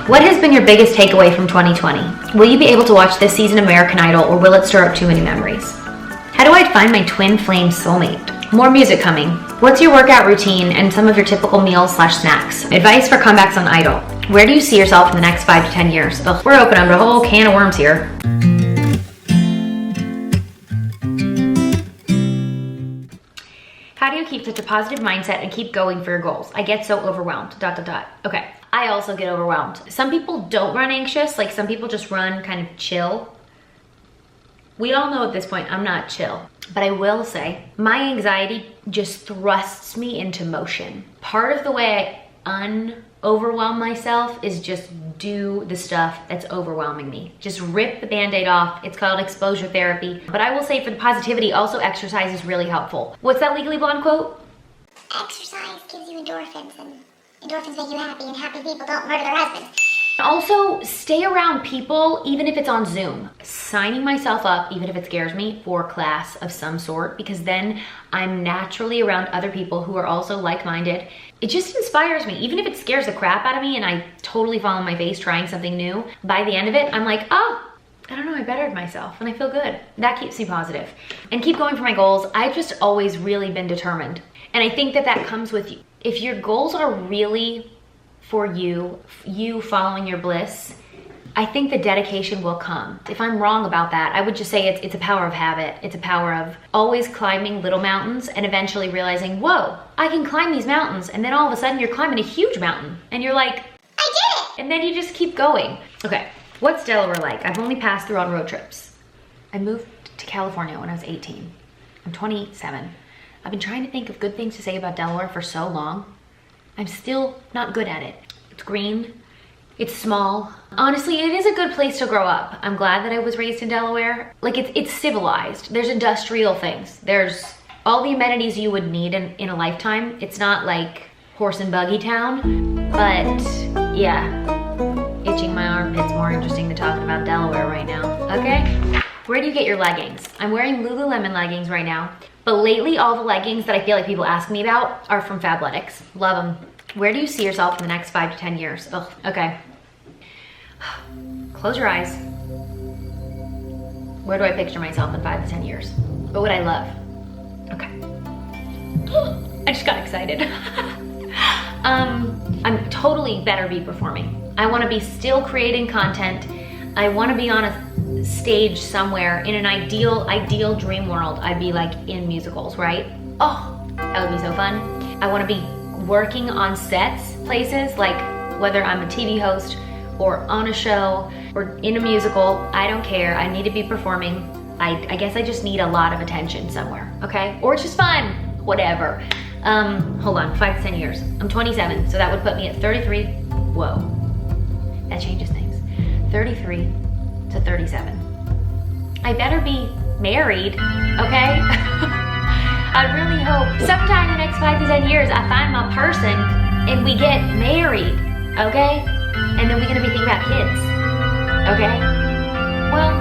What has been your biggest takeaway from 2020? Will you be able to watch this season of American Idol, or will it stir up too many memories? How do I find my twin flame soulmate? More music coming. What's your workout routine and some of your typical meals/snacks? Advice for comebacks on Idol. Where do you see yourself in the next 5 to 10 years? Ugh, we're opening up a whole can of worms here. How do you keep such a positive mindset and keep going for your goals? I get so overwhelmed, ... Okay, I also get overwhelmed. Some people don't run anxious, like some people just run kind of chill. We all know at this point I'm not chill, but I will say my anxiety just thrusts me into motion. Part of the way I overwhelm myself is just do the stuff that's overwhelming me. Just rip the band-aid off. It's called exposure therapy. But I will say for the positivity, also exercise is really helpful. What's that Legally Blonde quote? Exercise gives you endorphins, and endorphins make you happy, and happy people don't murder their husbands. Also, stay around people, even if it's on Zoom. Signing myself up, even if it scares me, for class of some sort, because then I'm naturally around other people who are also like-minded. It just inspires me. Even if it scares the crap out of me and I totally fall on my face trying something new, by the end of it, I'm like, oh, I don't know, I bettered myself and I feel good. That keeps me positive. And keep going for my goals. I've just always really been determined. And I think that that comes with you. If your goals are really for you following your bliss, I think the dedication will come. If I'm wrong about that, I would just say it's a power of habit. It's a power of always climbing little mountains and eventually realizing, whoa, I can climb these mountains. And then all of a sudden you're climbing a huge mountain and you're like, I did it! And then you just keep going. Okay, what's Delaware like? I've only passed through on road trips. I moved to California when I was 18. I'm 27. I've been trying to think of good things to say about Delaware for so long. I'm still not good at it. It's green, it's small. Honestly, it is a good place to grow up. I'm glad that I was raised in Delaware. Like it's civilized. There's industrial things. There's all the amenities you would need in a lifetime. It's not like horse and buggy town, but yeah, itching my armpit's more interesting than talking about Delaware right now, okay? Where do you get your leggings? I'm wearing Lululemon leggings right now. But lately, all the leggings that I feel like people ask me about are from Fabletics. Love them. Where do you see yourself in the next 5 to 10 years? Ugh, okay. Close your eyes. Where do I picture myself in 5 to 10 years? What would I love? Okay. I just got excited. I'm totally better be performing. I want to be still creating content. I want to be on a stage somewhere. In an ideal dream world, I'd be like in musicals, right? Oh, that would be so fun. I want to be working on sets, places, like whether I'm a TV host or on a show or in a musical, I don't care. I need to be performing. I guess I just need a lot of attention somewhere, okay? Or it's just fun, whatever. Hold on, 5 to 10 years. I'm 27, so that would put me at 33. Whoa, that changes things. 33 to 37. I better be married, okay? I really hope sometime in the next 5 to 10 years I find my person and we get married, okay? And then we're gonna be thinking about kids, okay? Well,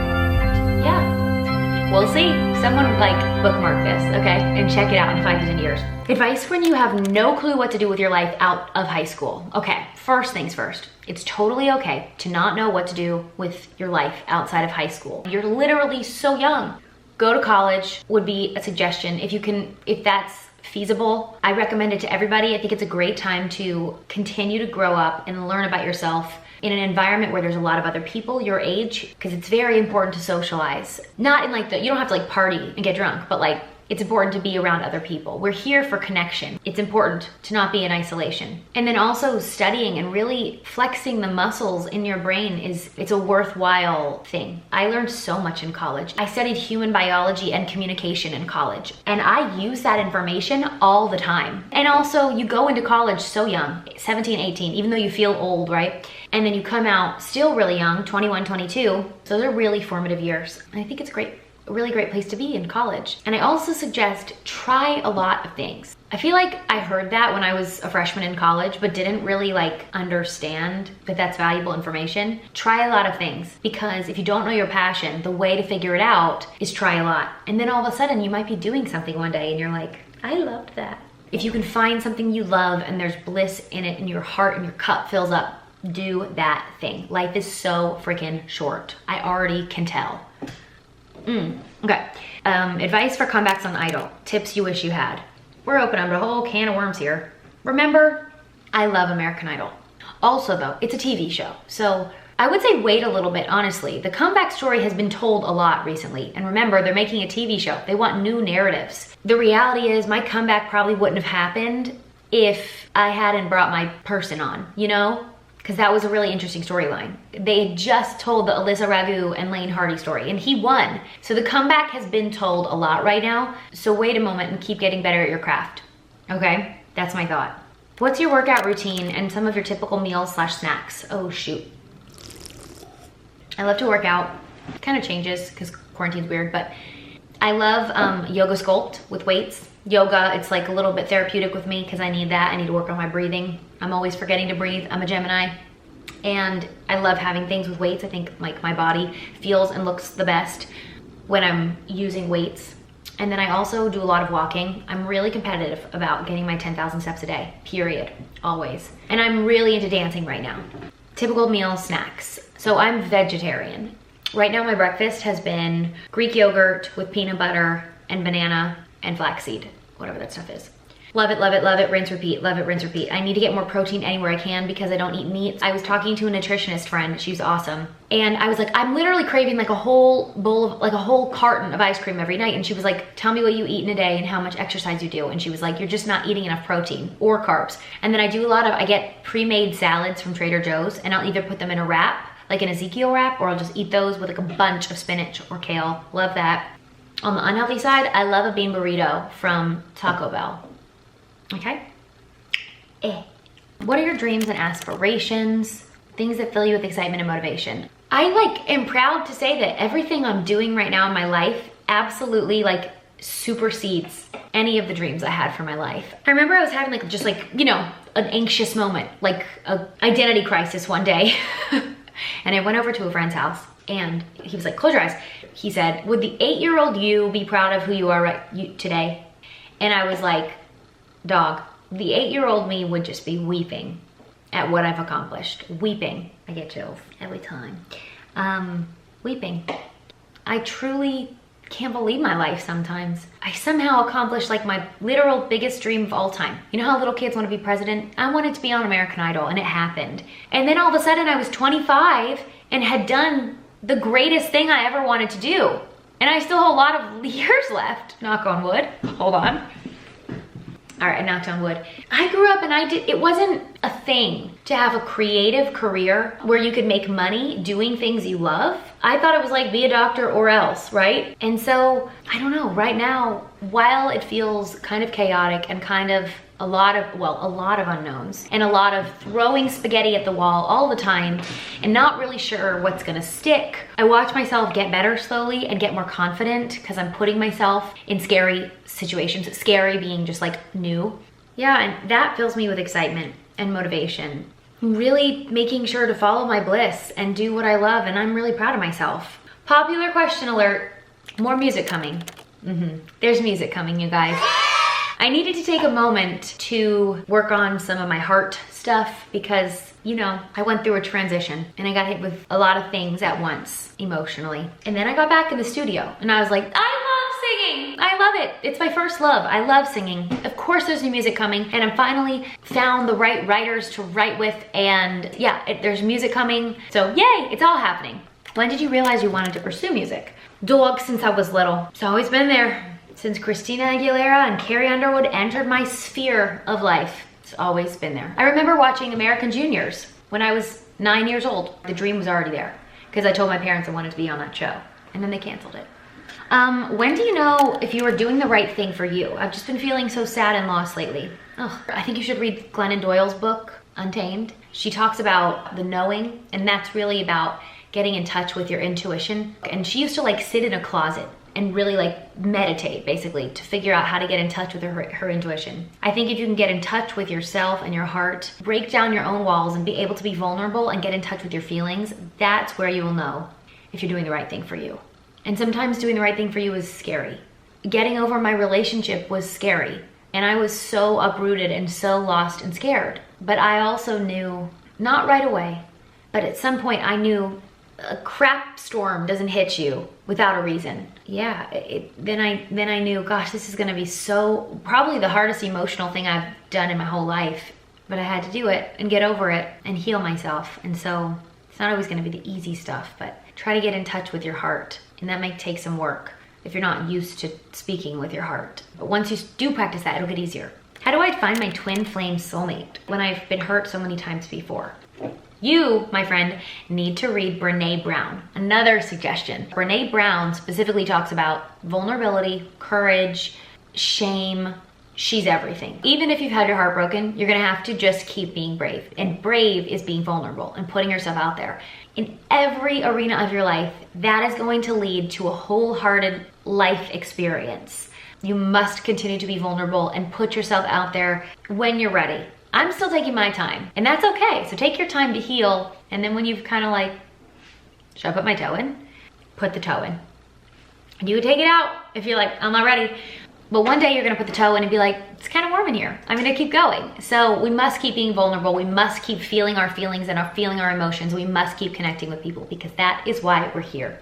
yeah, we'll see. Someone like bookmark this, okay? And check it out in 5 to 10 years. Advice when you have no clue what to do with your life out of high school. Okay, first things first. It's totally okay to not know what to do with your life outside of high school. You're literally so young. Go to college would be a suggestion if that's feasible. I recommend it to everybody. I think it's a great time to continue to grow up and learn about yourself in an environment where there's a lot of other people your age, because it's very important to socialize. Not in like you don't have to like party and get drunk, but like it's important to be around other people. We're here for connection. It's important to not be in isolation. And then also studying and really flexing the muscles in your brain it's a worthwhile thing. I learned so much in college. I studied human biology and communication in college, and I use that information all the time. And also you go into college so young, 17, 18, even though you feel old, right? And then you come out still really young, 21, 22. Those are really formative years. And I think it's a really great place to be in college. And I also suggest try a lot of things. I feel like I heard that when I was a freshman in college, but didn't really like understand that that's valuable information. Try a lot of things, because if you don't know your passion, the way to figure it out is try a lot. And then all of a sudden you might be doing something one day and you're like, I loved that. If you can find something you love and there's bliss in it and your heart and your cup fills up, Do that thing. Life is so freaking short. I already can tell. Okay. Advice for comebacks on Idol. Tips you wish you had. We're opening up a whole can of worms here. Remember, I love American Idol. Also though, it's a TV show. So I would say wait a little bit, honestly. The comeback story has been told a lot recently. And remember, they're making a TV show. They want new narratives. The reality is my comeback probably wouldn't have happened if I hadn't brought my person on, you know? Because that was a really interesting storyline. They had just told the Alyssa Ragu and Lane Hardy story, and he won. So the comeback has been told a lot right now. So wait a moment and keep getting better at your craft. Okay, that's my thought. What's your workout routine and some of your typical meals / snacks? Oh shoot. I love to work out. Kind of changes because quarantine's weird, but I love yoga sculpt with weights. Yoga, it's like a little bit therapeutic with me because I need that. I need to work on my breathing. I'm always forgetting to breathe. I'm a Gemini. And I love having things with weights. I think like my body feels and looks the best when I'm using weights. And then I also do a lot of walking. I'm really competitive about getting my 10,000 steps a day, period, always. And I'm really into dancing right now. Typical meals, snacks. So I'm vegetarian. Right now my breakfast has been Greek yogurt with peanut butter and banana and flaxseed, whatever that stuff is. Love it, love it, love it, rinse, repeat, love it, rinse, repeat. I need to get more protein anywhere I can because I don't eat meat. I was talking to a nutritionist friend, she's awesome. And I was like, I'm literally craving like a whole bowl of, like a whole carton of ice cream every night. And she was like, tell me what you eat in a day and how much exercise you do. And she was like, you're just not eating enough protein or carbs. And then I get pre-made salads from Trader Joe's and I'll either put them in a wrap, like an Ezekiel wrap, or I'll just eat those with like a bunch of spinach or kale. Love that. On the unhealthy side, I love a bean burrito from Taco Bell. Okay? What are your dreams and aspirations? Things that fill you with excitement and motivation. I am proud to say that everything I'm doing right now in my life absolutely supersedes any of the dreams I had for my life. I remember I was having an anxious moment, like an identity crisis one day. And I went over to a friend's house and he was like, close your eyes. He said, would the 8-year-old you be proud of who you are today? And I was like, dog, the 8-year-old me would just be weeping at what I've accomplished. Weeping. I get chills every time. Weeping. I truly can't believe my life sometimes. I somehow accomplished my literal biggest dream of all time. You know how little kids want to be president? I wanted to be on American Idol and it happened. And then all of a sudden I was 25 and had done the greatest thing I ever wanted to do. And I still have a lot of years left, knock on wood. Hold on. All right, I knocked on wood. I grew up and it wasn't a thing to have a creative career where you could make money doing things you love. I thought it was like be a doctor or else, right? And so, I don't know, right now, while it feels kind of chaotic and kind of a lot of unknowns and a lot of throwing spaghetti at the wall all the time and not really sure what's gonna stick, I watch myself get better slowly and get more confident because I'm putting myself in scary situations, scary being just new. Yeah, and that fills me with excitement and motivation. Really making sure to follow my bliss and do what I love, and I'm really proud of myself. Popular question alert, more music coming. There's music coming, you guys. I needed to take a moment to work on some of my heart stuff because, I went through a transition and I got hit with a lot of things at once emotionally. And then I got back in the studio and I was like, I love singing. I love it. It's my first love. I love singing. Of course there's new music coming and I finally found the right writers to write with, and yeah, there's music coming. So yay, it's all happening. When did you realize you wanted to pursue music? Dog, since I was little. It's always been there. Since Christina Aguilera and Carrie Underwood entered my sphere of life, it's always been there. I remember watching American Juniors when I was 9 years old. The dream was already there because I told my parents I wanted to be on that show and then they canceled it. When do you know if you are doing the right thing for you? I've just been feeling so sad and lost lately. I think you should read Glennon Doyle's book, Untamed. She talks about the knowing, and that's really about getting in touch with your intuition. And she used to sit in a closet and really meditate basically to figure out how to get in touch with her intuition. I think if you can get in touch with yourself and your heart, break down your own walls and be able to be vulnerable and get in touch with your feelings, that's where you will know if you're doing the right thing for you. And sometimes doing the right thing for you is scary. Getting over my relationship was scary and I was so uprooted and so lost and scared. But I also knew Not right away, but at some point I knew a crap storm doesn't hit you without a reason. Yeah, then I knew, gosh, this is gonna be probably the hardest emotional thing I've done in my whole life, but I had to do it and get over it and heal myself. And so it's not always gonna be the easy stuff, but try to get in touch with your heart. And that may take some work if you're not used to speaking with your heart. But once you do practice that, it'll get easier. How do I find my twin flame soulmate when I've been hurt so many times before? You, my friend, need to read Brené Brown. Another suggestion. Brené Brown specifically talks about vulnerability, courage, shame. She's everything. Even if you've had your heart broken, you're gonna have to just keep being brave. And brave is being vulnerable and putting yourself out there. In every arena of your life, that is going to lead to a wholehearted life experience. You must continue to be vulnerable and put yourself out there when you're ready. I'm still taking my time, and that's okay. So take your time to heal, and then when you've kind of like, should I put my toe in? Put the toe in. And you can take it out if you're like, I'm not ready. But one day you're gonna put the toe in and be like, it's kind of warm in here. I'm gonna keep going. So we must keep being vulnerable. We must keep feeling our feelings and feeling our emotions. We must keep connecting with people because that is why we're here.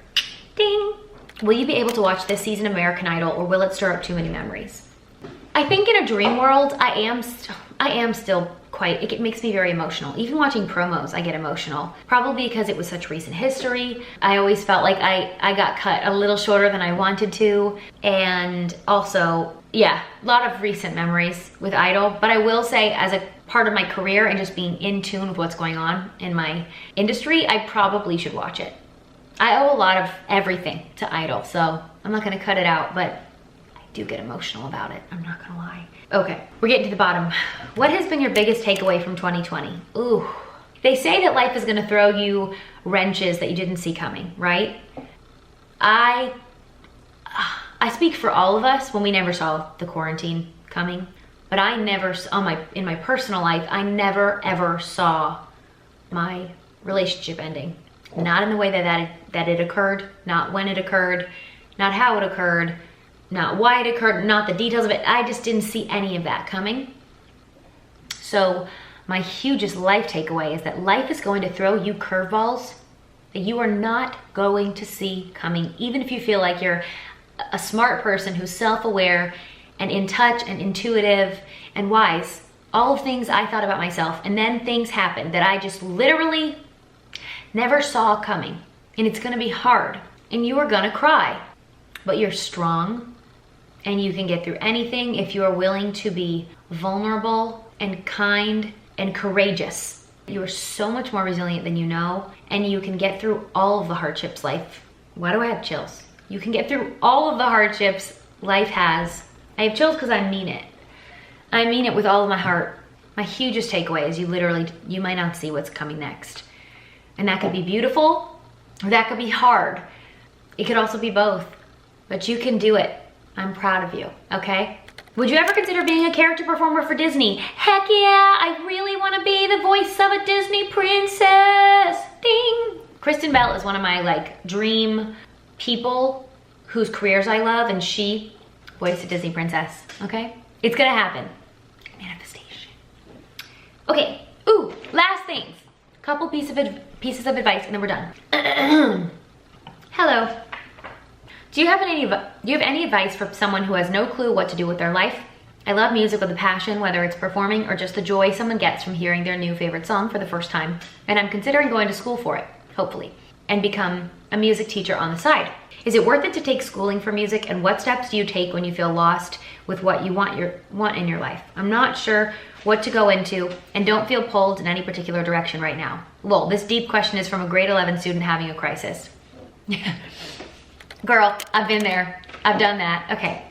Ding. Will you be able to watch this season of American Idol, or will it stir up too many memories? I think in a dream world, I am still quite, it makes me very emotional. Even watching promos, I get emotional. Probably because it was such recent history. I always felt like I got cut a little shorter than I wanted to. And also, yeah, a lot of recent memories with Idol. But I will say, as a part of my career and just being in tune with what's going on in my industry, I probably should watch it. I owe a lot of everything to Idol, so I'm not gonna cut it out, but I do get emotional about it. I'm not gonna lie. Okay, we're getting to the bottom. What has been your biggest takeaway from 2020? Ooh, they say that life is gonna throw you wrenches that you didn't see coming, right? I speak for all of us when we never saw the quarantine coming, but I never, in my personal life, I never ever saw my relationship ending. Not in the way that it occurred, not when it occurred, not how it occurred, not why it occurred, not the details of it. I just didn't see any of that coming. So my hugest life takeaway is that life is going to throw you curveballs that you are not going to see coming. Even if you feel like you're a smart person who's self-aware and in touch and intuitive and wise. All of things I thought about myself, and then things happened that I just literally never saw coming. And it's gonna be hard, and you are gonna cry. But you're strong, and you can get through anything if you are willing to be vulnerable and kind and courageous. You are so much more resilient than you know, and you can get through all of the hardships life. Why do I have chills? You can get through all of the hardships life has. I have chills because I mean it. I mean it with all of my heart. My hugest takeaway is you might not see what's coming next. And that could be beautiful, or that could be hard. It could also be both, but you can do it. I'm proud of you, okay? Would you ever consider being a character performer for Disney? Heck yeah, I really wanna be the voice of a Disney princess, ding. Kristen Bell is one of my dream people whose careers I love, and she voiced a Disney princess, okay? It's gonna happen. Manifestation. Okay, ooh, last things. Couple pieces of advice and then we're done. Hello. Do you have any advice for someone who has no clue what to do with their life? I love music with a passion, whether it's performing or just the joy someone gets from hearing their new favorite song for the first time. And I'm considering going to school for it, hopefully, and become a music teacher on the side. Is it worth it to take schooling for music, and what steps do you take when you feel lost with what you want in your life? I'm not sure what to go into and don't feel pulled in any particular direction right now. Well, this deep question is from a grade 11 student having a crisis. Girl, I've been there. I've done that. Okay.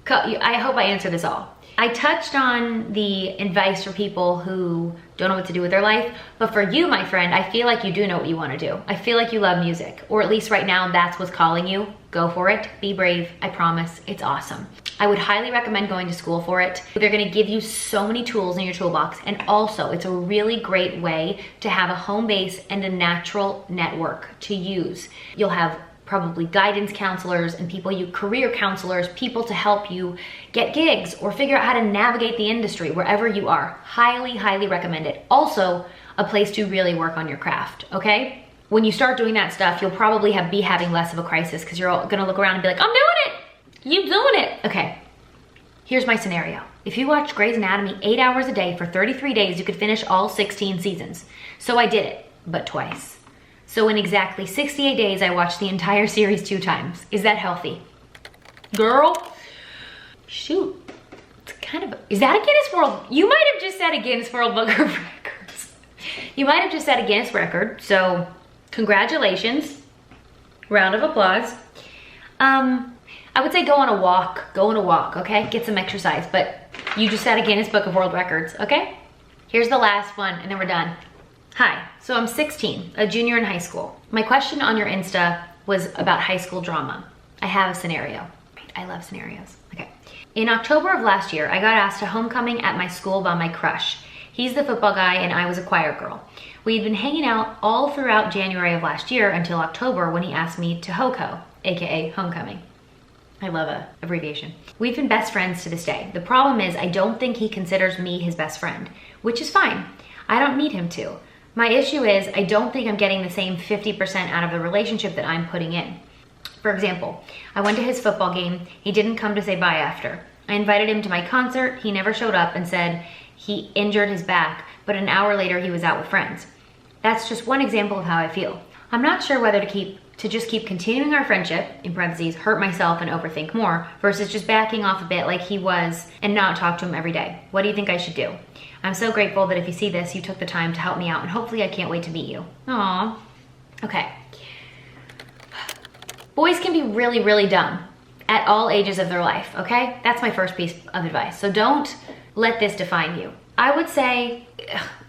I hope I answered this all. I touched on the advice for people who don't know what to do with their life, but for you, my friend, I feel like you do know what you want to do. I feel like you love music, or at least right now, that's what's calling you. Go for it. Be brave. I promise. It's awesome. I would highly recommend going to school for it. They're going to give you so many tools in your toolbox, and also it's a really great way to have a home base and a natural network to use. You'll have probably guidance counselors and career counselors, people to help you get gigs or figure out how to navigate the industry wherever you are. Highly, highly recommend it. Also, a place to really work on your craft, okay? When you start doing that stuff, you'll probably be having less of a crisis because you're all gonna look around and be like, I'm doing it, you doing it. Okay, here's my scenario. If you watch Grey's Anatomy 8 hours a day for 33 days, you could finish all 16 seasons. So I did it, but twice. So in exactly 68 days, I watched the entire series 2 times. Is that healthy? Girl, shoot. It's kind of, is that a Guinness World? You might have just set a Guinness World Book of Records. You might have just set a Guinness record, so congratulations. Round of applause. I would say go on a walk, okay? Get some exercise, but you just set a Guinness Book of World Records, okay? Here's the last one, and then we're done. Hi, so I'm 16, a junior in high school. My question on your Insta was about high school drama. I have a scenario. I love scenarios. Okay. In October of last year, I got asked to homecoming at my school by my crush. He's the football guy and I was a choir girl. We had been hanging out all throughout January of last year until October when he asked me to HOCO, aka homecoming. I love a abbreviation. We've been best friends to this day. The problem is I don't think he considers me his best friend, which is fine. I don't need him to. My issue is I don't think I'm getting the same 50% out of the relationship that I'm putting in. For example, I went to his football game. He didn't come to say bye after. I invited him to my concert. He never showed up and said he injured his back, but an hour later he was out with friends. That's just one example of how I feel. I'm not sure whether to just keep continuing our friendship, in parentheses, hurt myself and overthink more, versus just backing off a bit like he was and not talk to him every day. What do you think I should do? I'm so grateful that if you see this, you took the time to help me out, and hopefully I can't wait to meet you. Aww. Okay. Boys can be really, really dumb at all ages of their life, okay? That's my first piece of advice. So don't let this define you. I would say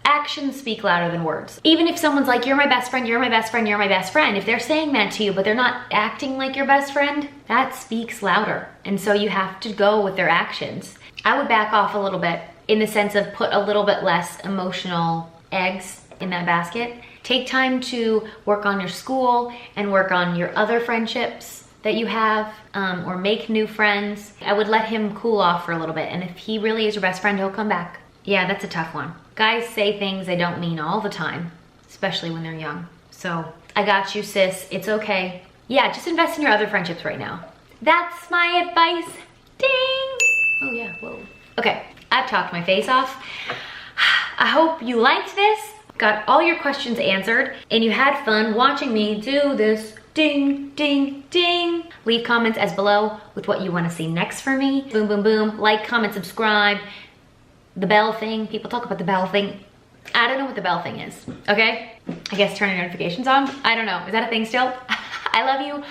actions speak louder than words. Even if someone's like, you're my best friend, you're my best friend, you're my best friend, if they're saying that to you, but they're not acting like your best friend, that speaks louder. And so you have to go with their actions. I would back off a little bit in the sense of put a little bit less emotional eggs in that basket. Take time to work on your school and work on your other friendships that you have, or make new friends. I would let him cool off for a little bit. And if he really is your best friend, he'll come back. Yeah, that's a tough one. Guys say things they don't mean all the time, especially when they're young. So I got you, sis. It's okay. Yeah, just invest in your other friendships right now. That's my advice. Ding. Oh yeah, whoa. Okay, I've talked my face off. I hope you liked this, got all your questions answered, and you had fun watching me do this. Ding, ding, ding. Leave comments as below with what you want to see next for me. Boom, boom, boom. Like, comment, subscribe. The bell thing. People talk about the bell thing. I don't know what the bell thing is, okay? I guess turning notifications on? I don't know. Is that a thing still? I love you.